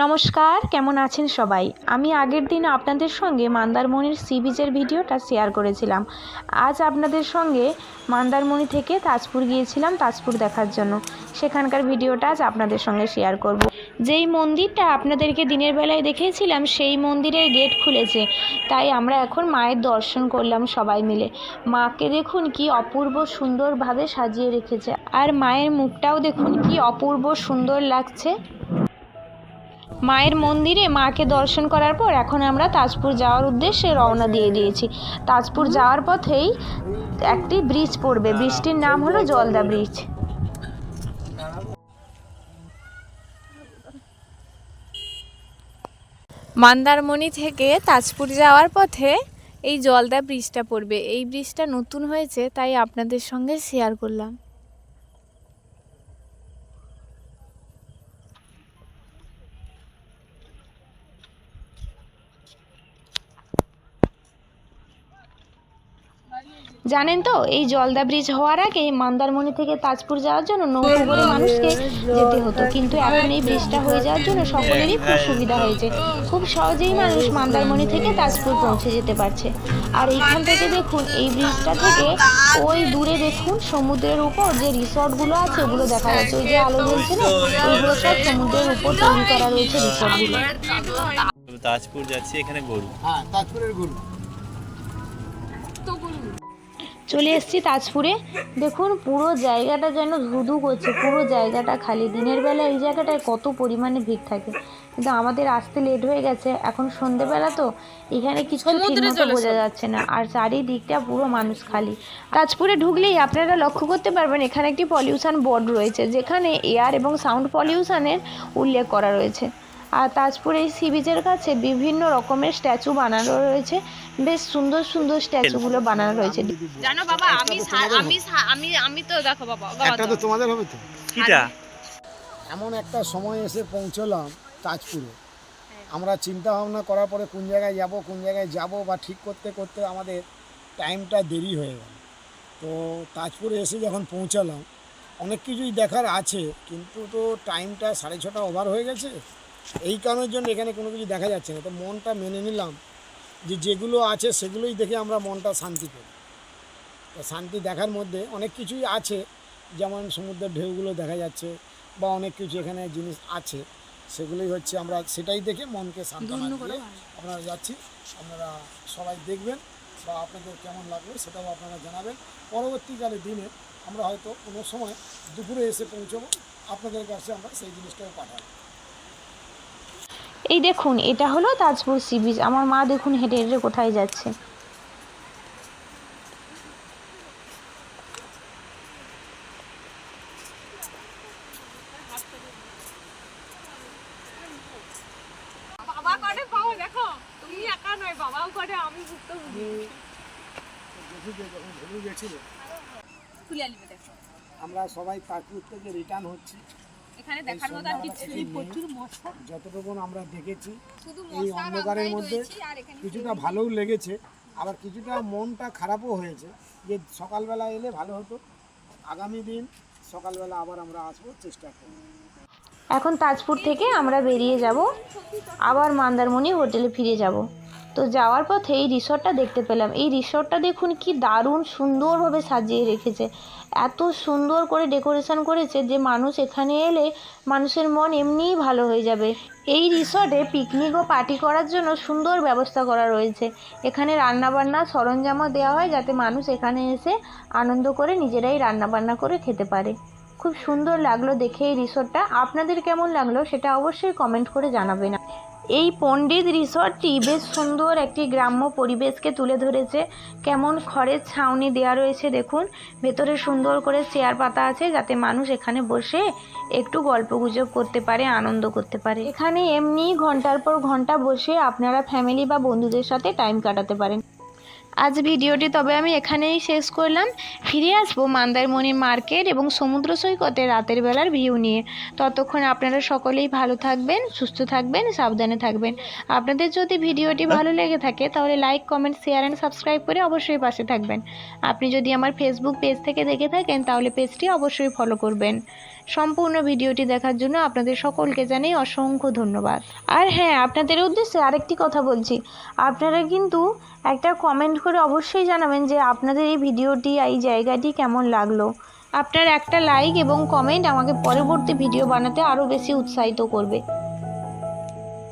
নমস্কার, কেমন আছেন সবাই? আমি আগের দিন আপনাদের সঙ্গে মন্দারমণির সি বিচের ভিডিওটা শেয়ার করেছিলাম। আজ আপনাদের সঙ্গে মন্দারমণি থেকে তাজপুর গিয়েছিলাম তাজপুর দেখার জন্য। সেখানকার ভিডিওটা আজ আপনাদের সঙ্গে শেয়ার করব। যেই মন্দিরটা আপনাদেরকে দিনের বেলায় দেখিয়েছিলাম সেই মন্দিরের গেট খুলেছে, তাই আমরা এখন মায়ের দর্শন করলাম সবাই মিলে। মাকে দেখুন কি অপূর্ব সুন্দরভাবে সাজিয়ে রেখেছে, আর মায়ের মুখটাও দেখুন কি অপূর্ব সুন্দর লাগছে। মায়ের মন্দিরে মাকে দর্শন করার পর এখন আমরা তাজপুর যাওয়ার উদ্দেশ্যে রওনা দিয়ে দিয়েছি। তাজপুর যাওয়ার পথেই একটি ব্রিজ পড়বে, ব্রিজটির নাম হলো জলদা ব্রিজ। মন্দারমণি থেকে তাজপুর যাওয়ার পথে এই জলদা ব্রিজটা পড়বে। এই ব্রিজটা নতুন হয়েছে, তাই আপনাদের সঙ্গে শেয়ার করলাম। জানেন তো, এই জলদা ব্রিজ হওয়ার আগে মন্দারমণি থেকে তাজপুর যাওয়ার জন্য নৌকো করে মানুষকে যেতে হতো, কিন্তু এখন এই ব্রিজটা হয়ে যাওয়ার জন্য সকলেরই খুব সুবিধা হয়েছে। খুব সহজেই মানুষ মন্দারমণি থেকে তাজপুর পৌঁছে যেতে পারছে। আর এইখান থেকে দেখুন, এই ব্রিজটা থেকে ওই দূরে দেখুন সমুদ্রের উপর যে রিসর্টগুলো আছে ওগুলো দেখা যাচ্ছে। ওই যে আলো জ্বলছে না, ওইগুলো সব সমুদ্রের উপর তৈরি করা রয়েছে রিসর্টগুলো। তাজপুর যাচ্ছি, এখানে গরু, তাজপুরের গরু। চলে এসেছি তাজপুরে। দেখুন পুরো জায়গাটা যেন ধুধু করছে, পুরো জায়গাটা খালি। দিনের বেলা এই জায়গাটায় কত পরিমাণে ভিড় থাকে, কিন্তু আমাদের আসতে লেট হয়ে গেছে। এখন সন্ধেবেলা তো এখানে কিছু ঠিকমতো বোঝা যাচ্ছে না, আর চারিদিকটা পুরো মানুষ খালি। তাজপুরে ঢুকলেই আপনারা লক্ষ্য করতে পারবেন এখানে একটি পলিউশন বোর্ড রয়েছে, যেখানে এয়ার এবং সাউন্ড পলিউশনের উল্লেখ করা রয়েছে। আর তাজপুর এই সি বিচের কাছে বিভিন্ন রকমের স্ট্যাচু বানানো রয়েছে, বেশ সুন্দর সুন্দর স্ট্যাচুগুলো বানানো রয়েছে। জানো বাবা, আমি তো দেখো বাবা, একটা তো তোমাদের হবে তো। কিটা এমন একটা সময় এসে পৌঁছলাম তাজপুরে। আমরা চিন্তা ভাবনা করার পরে কোন জায়গায় যাব বা ঠিক করতে করতে আমাদের টাইমটা দেরি হয়ে গেল। তো তাজপুরে এসে যখন পৌঁছালাম, অনেক কিছুই দেখার আছে, কিন্তু তো টাইমটা 6:30 ওভার হয়ে গেছে। এই কারণের জন্য এখানে কোনো কিছু দেখা যাচ্ছে না। তো মনটা মেনে নিলাম যে যেগুলো আছে সেগুলোই দেখে আমরা মনটা শান্তি করি। তো শান্তি দেখার মধ্যে অনেক কিছুই আছে, যেমন সমুদ্রের ঢেউগুলো দেখা যাচ্ছে বা অনেক কিছু এখানে জিনিস আছে, সেগুলোই হচ্ছে আমরা সেটাই দেখে মনকে সান্ত্বনা দিয়ে আপনারা যাচ্ছি। আপনারা সবাই দেখবেন বা আপনাদের কেমন লাগলো সেটাও আপনারা জানাবেন। পরবর্তীকালে দিনে আমরা হয়তো কোনো সময় দুপুরে এসে পৌঁছবো, আপনাদের কাছে আমরা সেই জিনিসটাও পাঠাবো। এই দেখুন, এটা হলো তাজপুর সি বিচ। আমার মা দেখুন হেঁটে হেঁটে কোথায় যাচ্ছে। বাবা করে পাও, দেখো তুমি একা নয়, বাবাও করে, আমি ভুক্তভোগী। যখন গেছিল তুলে আনবে, দেখো আমরা সবাই তাজপুর থেকে রিটার্ন হচ্ছি। এখানে দেখার মতো আর কিছু নেই, প্রচুর মশা। যতটুকু আমরা দেখেছি শুধু এই মশা আর অন্ধকারের আমরাই মধ্যে রয়েছি, আর এখানে কিছুটা ভালোও লেগেছে, আবার কিছুটা মনটা খারাপও হয়েছে যে সকালবেলা এলে ভালো হতো। আগামী দিন সকালবেলা আবার আমরা আসবো, চেষ্টা করব। এখন তাজপুর থেকে আমরা বেরিয়ে যাব, আবার মন্দারমণি হোটেলে ফিরে যাব। তো যাওয়ার পথে এই রিসর্টটা দেখতে পেলাম। এই রিসর্টটা দেখুন কি দারুণ সুন্দরভাবে সাজিয়ে রেখেছে। এত সুন্দর করে ডেকোরেশন করেছে যে মানুষ এখানে এলে মানুষের মন এমনিই ভালো হয়ে যাবে। এই রিসর্টে পিকনিক ও পার্টি করার জন্য সুন্দর ব্যবস্থা করা রয়েছে। এখানে রান্নাবান্নার সরঞ্জামও দেওয়া হয়, যাতে মানুষ এখানে এসে আনন্দ করে নিজেরাই রান্নাবান্না করে খেতে পারে। খুব সুন্দর লাগলো দেখে এই রিসর্টটা। আপনাদের কেমন লাগলো সেটা অবশ্যই কমেন্ট করে জানাবেন। এই পণ্ডিত রিসর্টটি বেশ সুন্দর একটি গ্রাম্য পরিবেশকে তুলে ধরেছে। কেমন খড়ের ছাউনি দেওয়া রয়েছে দেখুন, ভেতরে সুন্দর করে চেয়ার পাতা আছে, যাতে মানুষ এখানে বসে একটু গল্পগুজব করতে পারে, আনন্দ করতে পারে। এখানে এমনি ঘন্টার পর ঘন্টা বসে আপনারা ফ্যামিলি বা বন্ধুদের সাথে টাইম কাটাতে পারেন। আজ ভিডিওটি তবে আমি এখানেই শেষ করলাম। ফিরে আসবো মন্দারমণি মার্কেট এবং সমুদ্র সৈকতে রাতের বেলার ভিউ নিয়ে। ততক্ষণ আপনারা সকলেই ভালো থাকবেন, সুস্থ থাকবেন, সাবধানে থাকবেন। আপনাদের যদি ভিডিওটি ভালো লেগে থাকে তাহলে like, comment, share and subscribe করে অবশ্যই পাশে থাকবেন। আপনি যদি আমার ফেসবুক পেজ থেকে দেখে থাকেন তাহলে পেজটি অবশ্যই ফলো করবেন। সম্পূর্ণ ভিডিওটি দেখার জন্য আপনাদের সকলকে জানাই অসংখ্য ধন্যবাদ। আর হ্যাঁ, আপনাদের উদ্দেশ্যে আরেকটি কথা বলছি, আপনারা কিন্তু একটা কমেন্ট করে অবশ্যই জানাবেন যে আপনাদের এই ভিডিওটি এই জায়গাটি কেমন লাগলো। আপনার একটা লাইক এবং কমেন্ট আমাকে পরবর্তী ভিডিও বানাতে আরও বেশি উৎসাহিত করবে।